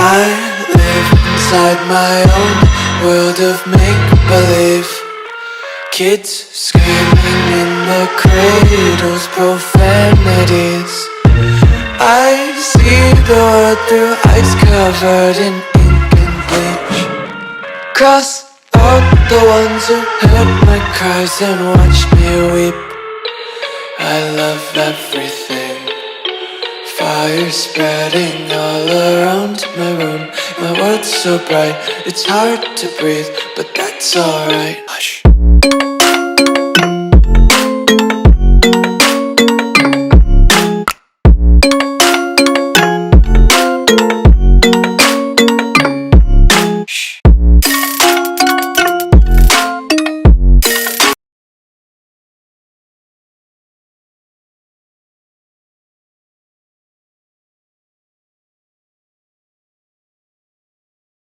I live inside my own world of make-believe. Kids screaming in their cradles, profanities. I see the world through ice covered in ink and bleach. Cross out the ones who heard my cries and watched me weep. I love everything. Fire spreading all around my room. My world's so bright, it's hard to breathe, but that's alright. Hush.